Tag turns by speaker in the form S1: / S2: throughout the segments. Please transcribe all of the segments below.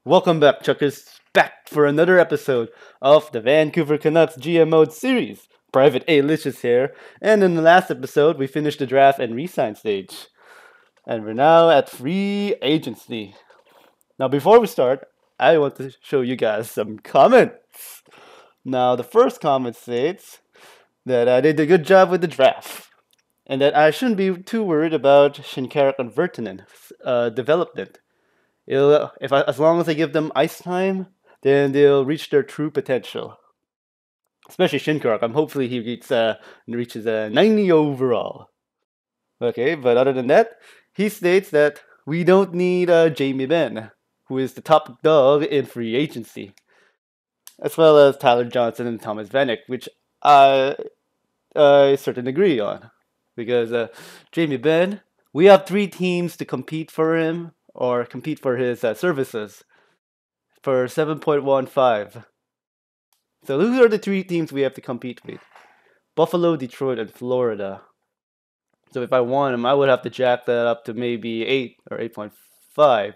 S1: Welcome back, Chuckers, back for another episode of the Vancouver Canucks GM Mode series. Private A-Licious here, and in the last episode, we finished the draft and re-sign stage. And we're now at free agency. Now, before we start, I want to show you guys some comments. Now, the first comment states that I did a good job with the draft, and that I shouldn't be too worried about Shinkarak and Virtanen's development. As long as I give them ice time, then they'll reach their true potential. Especially Shinkark. Hopefully he reaches a 90 overall. Okay, but other than that, he states that we don't need Jamie Benn, who is the top dog in free agency, as well as Tyler Johnson and Thomas Vanek, which I certainly agree on. Because Jamie Benn, we have 3 teams to compete for him, or compete for his services, for 7.15. So those are the 3 teams we have to compete with: Buffalo, Detroit, and Florida. So if I want him, I would have to jack that up to maybe 8 or 8.5.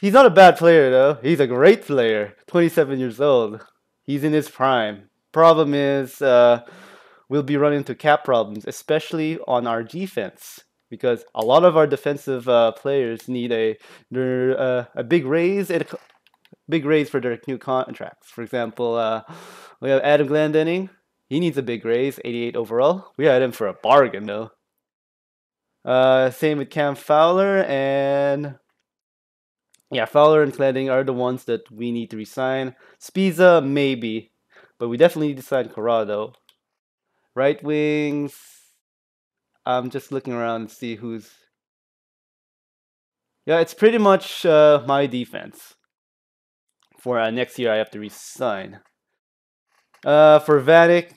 S1: He's not a bad player though. He's a great player. 27 years old. He's in his prime. Problem is, we'll be running into cap problems, especially on our defense, because a lot of our defensive players need a big raise and big raise for their new contracts. For example, we have Adam Glendening. He needs a big raise, 88 overall. We had him for a bargain though. Same with Cam Fowler, and yeah, Fowler and Glendening are the ones that we need to resign. Spiza maybe, but we definitely need to sign Corrado. Right wings, I'm just looking around to see who's. Yeah, it's pretty much my defense. For next year, I have to resign. For Vanek,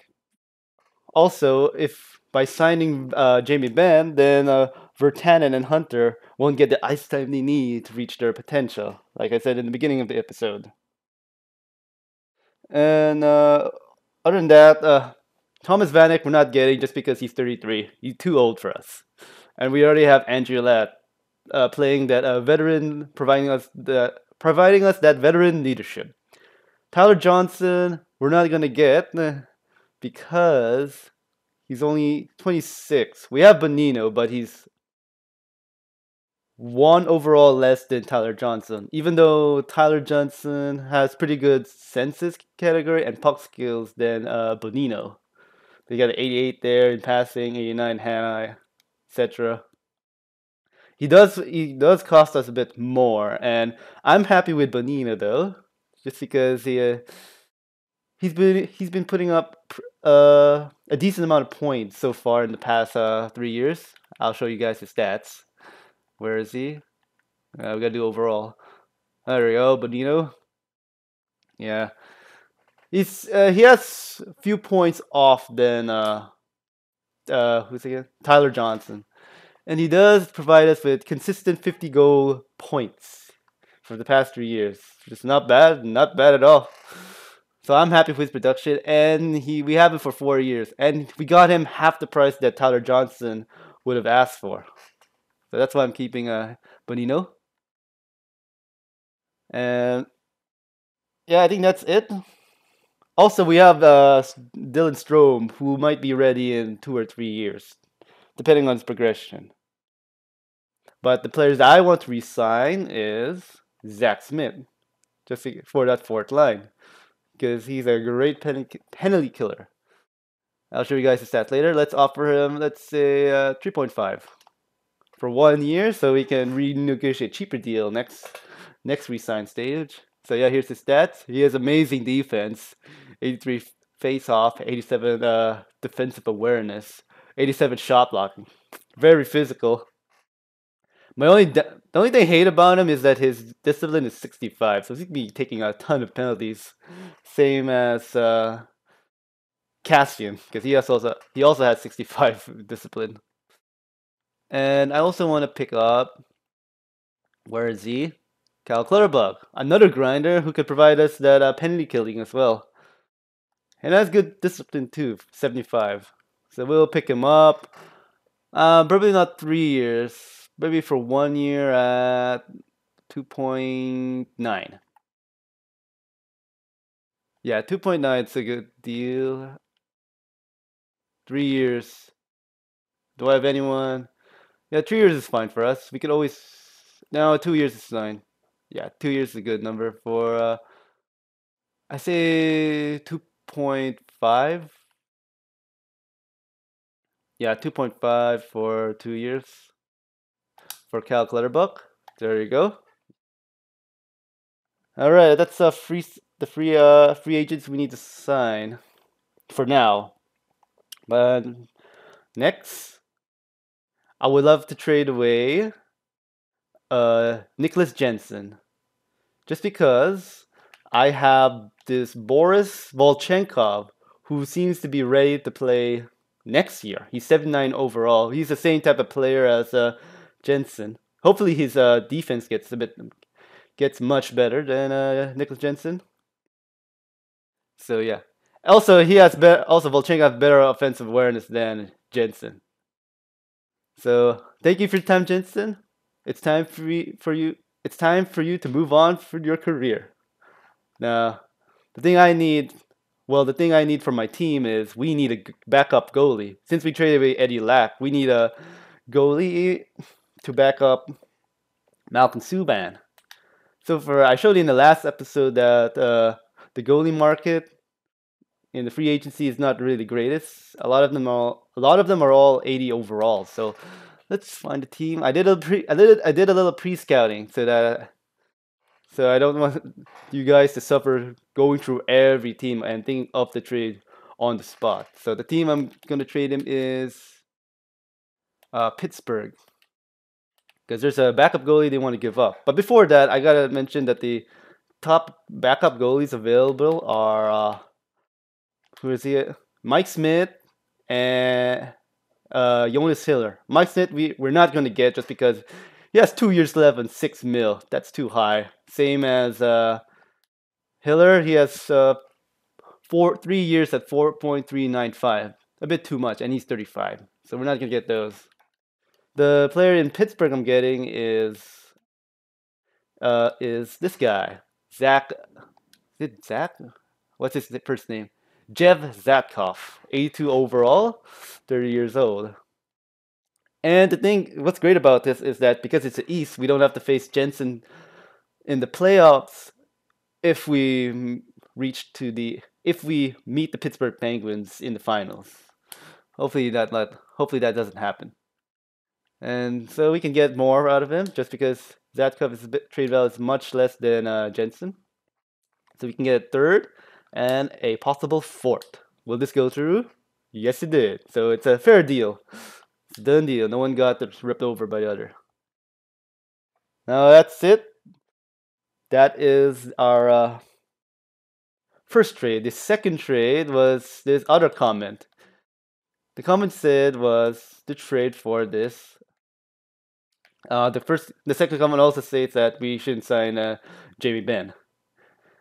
S1: also, if by signing Jamie Benn, then Virtanen and Hunter won't get the ice time they need to reach their potential, like I said in the beginning of the episode. And other than that, Thomas Vanek we're not getting just because he's 33. He's too old for us. And we already have Andrew Latt playing that veteran, providing us that veteran leadership. Tyler Johnson, we're not gonna get because he's only 26. We have Bonino, but he's 1 overall less than Tyler Johnson. Even though Tyler Johnson has pretty good senses category and puck skills than Bonino. They got an 88 there in passing, 89 hand-eye, etc. He does cost us a bit more, and I'm happy with Bonino though, just because he's been putting up a decent amount of points so far in the past 3 years. I'll show you guys his stats. Where is he? We gotta do overall. There we go, Bonino. Yeah, he has a few points off than who's again? Tyler Johnson. And he does provide us with consistent 50-goal points for the past 3 years. Just not bad at all. So I'm happy with his production, and we have him for 4 years, and we got him half the price that Tyler Johnson would have asked for. So that's why I'm keeping Bonino. And yeah, I think that's it. Also, we have Dylan Strome, who might be ready in 2 or 3 years, depending on his progression. But the players I want to resign is Zach Smith, just for that 4th line, because he's a great penalty killer. I'll show you guys the stats later. Let's offer him, let's say, 3.5 for 1 year, so we can renegotiate a cheaper deal next resign stage. So yeah, here's his stats. He has amazing defense, 83 face-off, 87 defensive awareness, 87 shot blocking, very physical. The only thing I hate about him is that his discipline is 65, so he's gonna be taking a ton of penalties, same as Cassian, because he also has 65 discipline. And I also want to pick up, where is he? Cal Clutterbug, another grinder who could provide us that penalty killing as well. And has good discipline too, 75. So we'll pick him up. Probably not 3 years. Maybe for 1 year at 2.9. Yeah, 2.9 is a good deal. 3 years. Do I have anyone? Yeah, 3 years is fine for us. We could always. No, 2 years is fine. Yeah, 2 years is a good number for. I say 2.5. Yeah, 2.5 for 2 years for Cal Clutterbuck. There you go. All right, that's the free agents we need to sign for now. But next, I would love to trade away Nicholas Jensen, just because I have this Boris Volchenkov who seems to be ready to play next year. He's 79 overall. He's the same type of player as Jensen. Hopefully his defense gets much better than Nicholas Jensen. So yeah. Also he has also Volchenkov has better offensive awareness than Jensen. So thank you for your time, Jensen. It's time for you. It's time for you to move on for your career. Now, the thing I need, the thing I need for my team is we need a backup goalie. Since we traded away Eddie Lack, we need a goalie to back up Malcolm Subban. So I showed you in the last episode that the goalie market in the free agency is not really the greatest. A lot of them are all 80 overall. So let's find a team. I did a little pre-scouting so I don't want you guys to suffer going through every team and think of the trade on the spot. So the team I'm gonna trade him is Pittsburgh, because there's a backup goalie they want to give up. But before that, I gotta mention that the top backup goalies available are who is he? Mike Smith and Jonas Hiller. Mike Smith, we're not going to get just because he has 2 years left and 6 mil. That's too high. Same as Hiller, he has 3 years at 4.395. A bit too much, and he's 35. So we're not going to get those. The player in Pittsburgh I'm getting is this guy, Zach. Is it Zach? What's his first name? Jev Zatkov, 82 overall, 30 years old. And what's great about this is that because it's the East, we don't have to face Jensen in the playoffs if we if we meet the Pittsburgh Penguins in the finals. Hopefully that doesn't happen. And so we can get more out of him just because Zatkov's trade value is much less than Jensen. So we can get a third and a possible fourth. Will this go through? Yes, it did. So it's a fair deal. It's a done deal. No one got ripped over by the other. Now that's it. That is our first trade. The second trade was this other comment. The comment said was the trade for this. The second comment also states that we shouldn't sign Jamie Benn.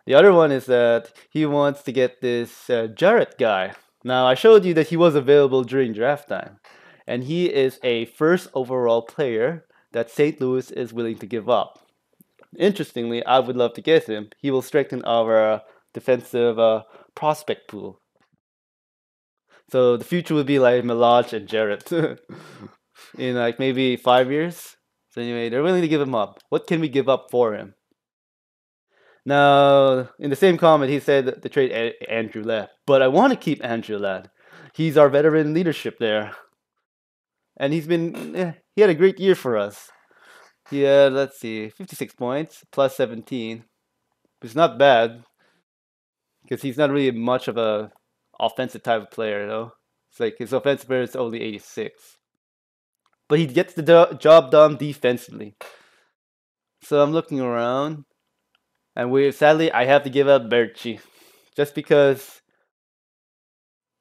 S1: The other one is that he wants to get this Jarrett guy. Now, I showed you that he was available during draft time. And he is a first overall player that St. Louis is willing to give up. Interestingly, I would love to get him. He will strengthen our defensive prospect pool. So the future will be like Milage and Jarrett in like maybe 5 years. So anyway, they're willing to give him up. What can we give up for him? Now, in the same comment, he said to trade Andrew Ladd. But I want to keep Andrew Ladd. He's our veteran leadership there. And he had a great year for us. He had, let's see, 56 points, plus 17. It's not bad, because he's not really much of a offensive type of player, though. It's like his offensive player is only 86. But he gets the job done defensively. So I'm looking around. And sadly, I have to give up Berchi, just because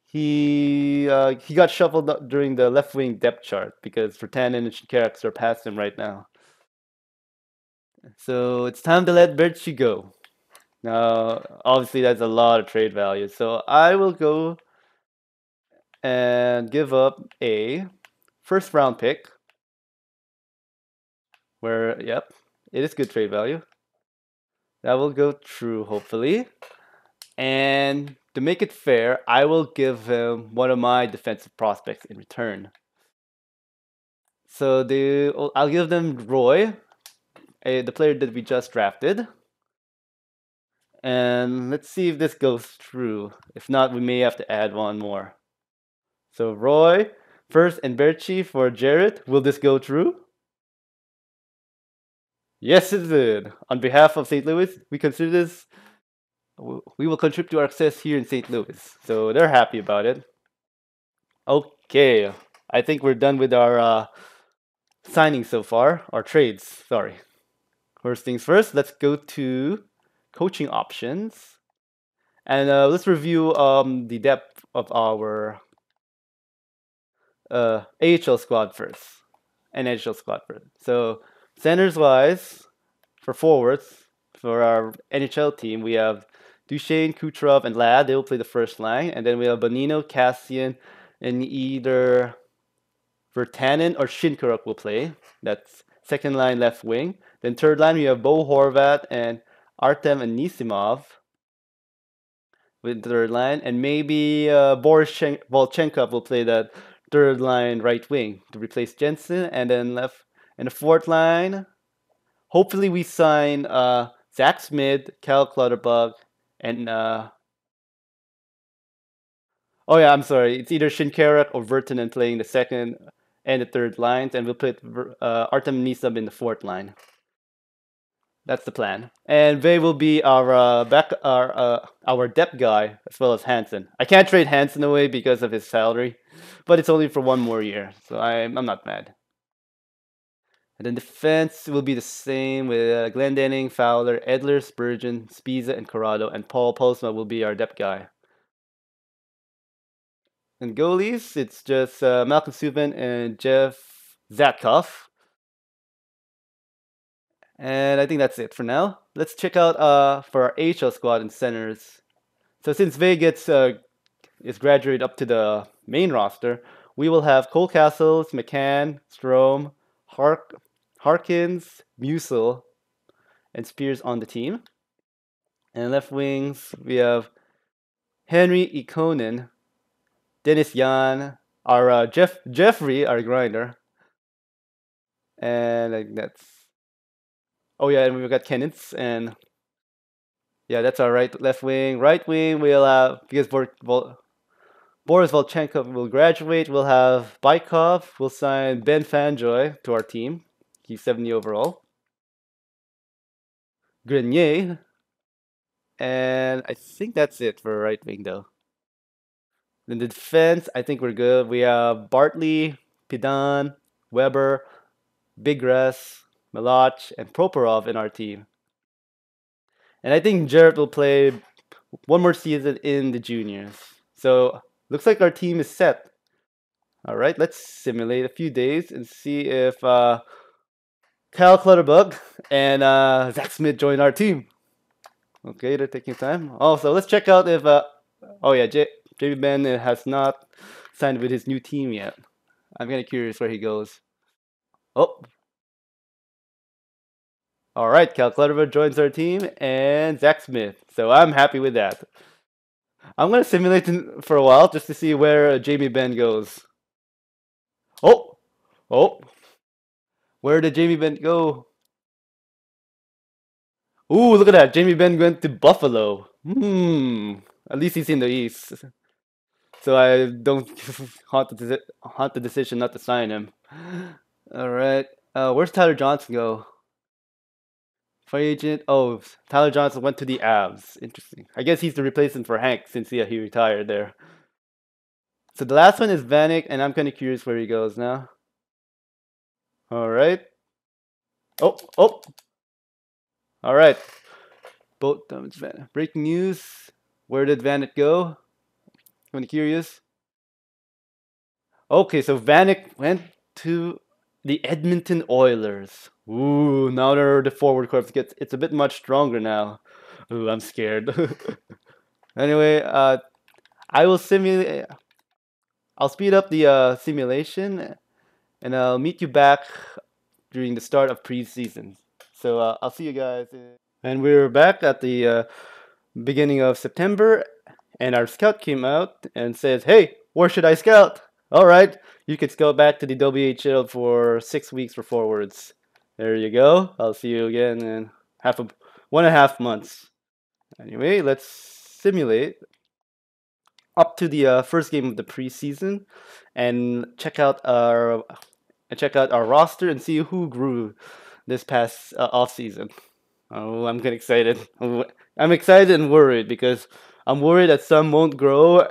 S1: he got shuffled during the left wing depth chart because Vertanen and Shinkarak are past him right now. So it's time to let Berchi go. Now, obviously, that's a lot of trade value. So I will go and give up a first round pick. It is good trade value. That will go through, hopefully. And to make it fair, I will give him one of my defensive prospects in return. So I'll give them Roy, the player that we just drafted. And let's see if this goes through. If not, we may have to add one more. So Roy, first, and Berchi for Jarrett. Will this go through? Yes, it did. On behalf of St. Louis, we consider this. We will contribute to our success here in St. Louis. So they're happy about it. Okay, I think we're done with our signings so far. Our trades, sorry. First things first, let's go to coaching options. And let's review the depth of our AHL squad first. NHL squad first. So centers wise, for forwards, for our NHL team, we have Duchesne, Kucherov, and Ladd. They will play the first line. And then we have Bonino, Cassian, and either Virtanen or Shinkaruk will play. That's second line left wing. Then third line, we have Bo Horvat and Artem Anisimov with the third line. And maybe Boris Volchenkov will play that third line right wing to replace Jensen. And then left and the fourth line, hopefully we sign Zach Smith, Cal Clutterbuck, and oh yeah, I'm sorry. It's either Shinkaruk or Virtanen playing the second and the third lines, and we'll put Artem Nisab in the fourth line. That's the plan. And they will be our our depth guy as well as Hansen. I can't trade Hansen away because of his salary, but it's only for one more year, so I'm not mad. And then defense will be the same with Glendening, Fowler, Edler, Spurgeon, Spiza, and Corrado, and Paul Postma will be our depth guy. And goalies, it's just Malcolm Subban and Jeff Zatkoff. And I think that's it for now. Let's check out for our AHL squad and centers. So since Vegas is graduated up to the main roster, we will have Cole Castles, McCann, Strome, Harkins, Musil, and Spears on the team. And left wings, we have Henry Ikonen, Dennis Yan, our Jeffrey, our grinder. And like that's oh yeah, and we've got Kenneth and yeah, that's our left wing. Right wing we'll have because Boris Volchenkov will graduate. We'll have Bykov. We'll sign Ben Fanjoy to our team. He's 70 overall. Grenier. And I think that's it for right wing though. In the defense, I think we're good. We have Bartley, Pidan, Weber, Bigras, Malach, and Proporov in our team. And I think Jarrett will play one more season in the juniors. So looks like our team is set. All right, let's simulate a few days and see if Kyle Clutterbug and Zach Smith join our team. Okay, they're taking time. Also, let's check out if oh yeah, JB Ben has not signed with his new team yet. I'm kind of curious where he goes. Oh. All right, Cal Clutterbuck joins our team and Zach Smith. So I'm happy with that. I'm going to simulate for a while just to see where Jamie Benn goes. Oh! Oh! Where did Jamie Benn go? Ooh, look at that. Jamie Benn went to Buffalo. At least he's in the East. So I don't haunt the decision not to sign him. All right. Where's Tyler Johnson go? Free agent. Oh, Tyler Johnson went to the Avs. Interesting. I guess he's the replacement for Hank since he retired there. So the last one is Vanek, and I'm kind of curious where he goes now. All right. Oh. All right. Both breaking news. Where did Vanek go? Kind of curious. Okay, so Vanek went to the Edmonton Oilers. Ooh, now the forward corps it's a bit much stronger now. Ooh, I'm scared. Anyway, I will simulate. I'll speed up the simulation, and I'll meet you back during the start of preseason. So I'll see you guys. And we're back at the beginning of September, and our scout came out and says, "Hey, where should I scout? All right, you can scout back to the WHL for 6 weeks for forwards. There you go. I'll see you again in 1.5 months. Anyway, let's simulate up to the first game of the preseason and check out our roster and see who grew this past off season. Oh, I'm getting excited. I'm excited and worried because I'm worried that some won't grow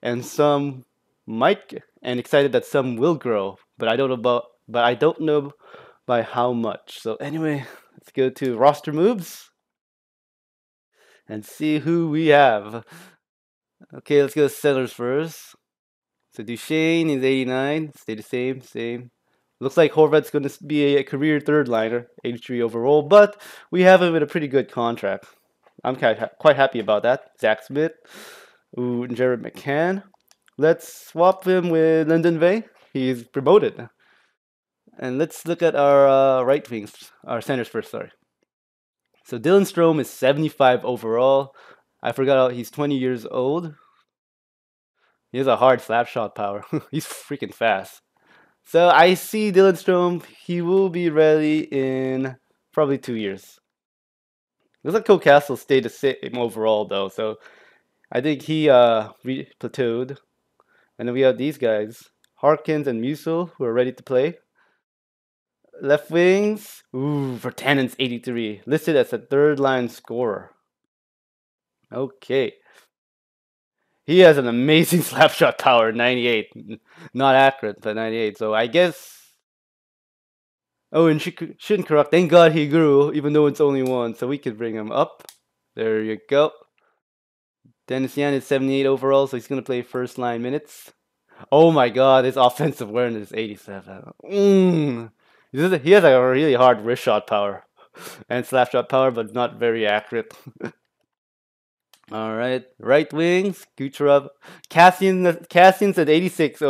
S1: and some might, and excited that some will grow. But I don't know by how much. So anyway, let's go to roster moves and see who we have. Okay, let's go centers first. So Duchesne is 89. Stay the same, same. Looks like Horvat's going to be a career third liner, 83 overall, but we have him with a pretty good contract. I'm quite happy about that. Zach Smith, ooh, and Jared McCann. Let's swap him with Lyndon Vay. He's promoted. And let's look at our right wings, our centers first, sorry. So Dylan Strome is 75 overall. I forgot he's 20 years old. He has a hard slap shot power. He's freaking fast. So I see Dylan Strome. He will be ready in probably 2 years. Looks like Cole Castle stayed the same overall though. So I think he plateaued. And then we have these guys, Harkins and Musil, who are ready to play. Left wings, ooh, Vertanen's 83, listed as a third line scorer. Okay. He has an amazing slap shot power, 98. Not accurate, but 98. So I guess. Oh, and Shinkaruk, thank God he grew, even though it's only one. So we could bring him up. There you go. Dennis Yan is 78 overall, so he's going to play first line minutes. Oh my God, his offensive awareness is 87. He has a really hard wrist shot power and slap shot power, but not very accurate. All right, right wings, Kucherov. Cassian's at 86,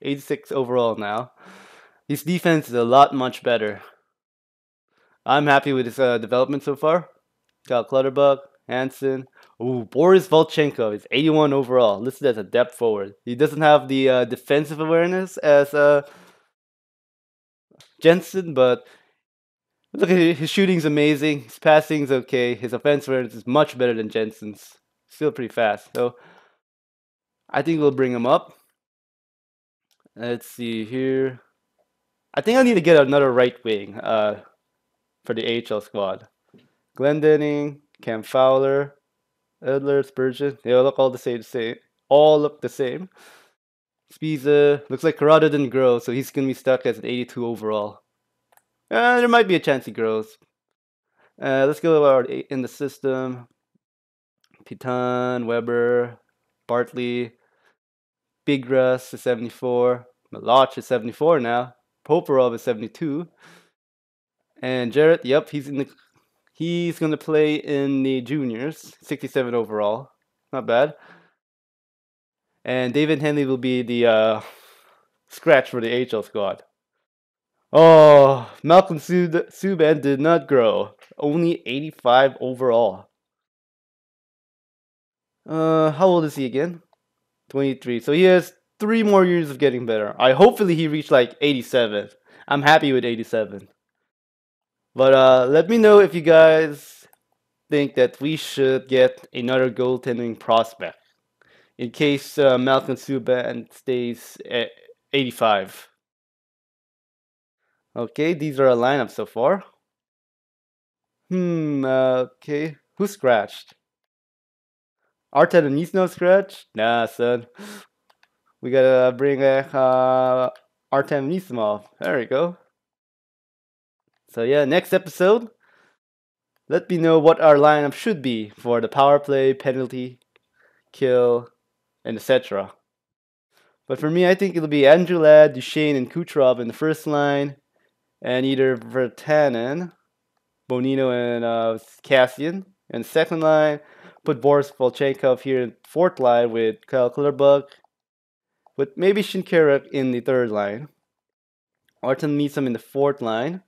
S1: 86 overall now. His defense is a lot much better. I'm happy with his development so far. Got Clutterbuck, Hansen. Ooh, Boris Volchenko is 81 overall, listed as a depth forward. He doesn't have the defensive awareness as Jensen, but look at his shooting's amazing. His passing's okay. His offensive awareness is much better than Jensen's. Still pretty fast. So I think we'll bring him up. Let's see here. I think I need to get another right wing for the AHL squad. Glendening, Cam Fowler, Edler, Spurgeon. They all look all the same. All look the same. Spiza. Looks like Corrado didn't grow, so he's going to be stuck as an 82 overall. There might be a chance he grows. Let's go in the system. Piton, Weber, Bartley, Big Russ is 74. Malach is 74 now. Poporov is 72. And Jarrett, yep, he's going to play in the juniors, 67 overall. Not bad. And David Henley will be the scratch for the AHL squad. Oh, Malcolm Subban did not grow. Only 85 overall. How old is he again? 23. So he has 3 more years of getting better. Hopefully he reached like 87. I'm happy with 87. But let me know if you guys think that we should get another goaltending prospect in case Malcolm Subban stays at 85. Okay, these are our lineups so far. Okay. Who scratched? Artem and Nisno scratch? Nah, son. We gotta bring Artem Nismov. There we go. So yeah, next episode, let me know what our lineup should be for the power play, penalty, kill, and etc. But for me, I think it'll be Andrew Ladd, Duchesne, and Kucherov in the first line, and either Vertanen, Bonino, and Cassian. And second line, put Boris Volchenkov here in fourth line with Kyle Clutterbuck, with maybe Shinkaruk in the third line. Artem Meesum in the fourth line.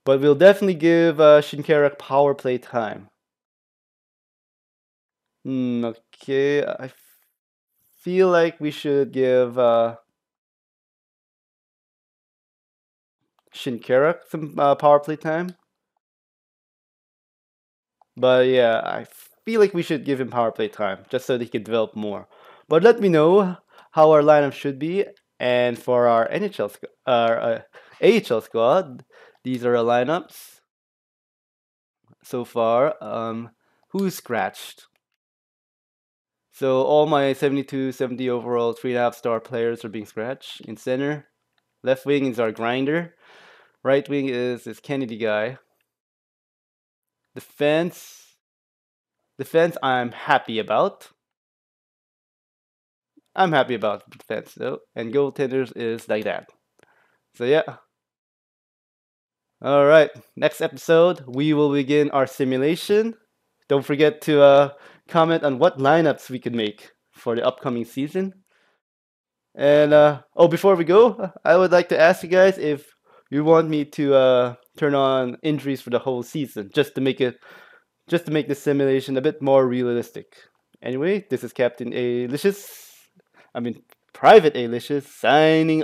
S1: But we'll definitely give Shinkarak power play time. Okay, I feel like we should give Shinkarak some power play time. But yeah, I feel like we should give him power play time just so that he can develop more. But let me know how our lineup should be. And for our AHL squad, these are our lineups so far. Who's scratched? So all my 72, 70 overall, 3.5 star players are being scratched. In center, left wing is our grinder. Right wing is this Kennedy guy. Defense, defense, I'm happy about. I'm happy about the defense though. And goaltenders is like that. So yeah. All right. Next episode, we will begin our simulation. Don't forget to comment on what lineups we could make for the upcoming season. And oh, before we go, I would like to ask you guys if you want me to turn on injuries for the whole season, just to make the simulation a bit more realistic. Anyway, this is Captain Alicious. I mean, Private Alicious signing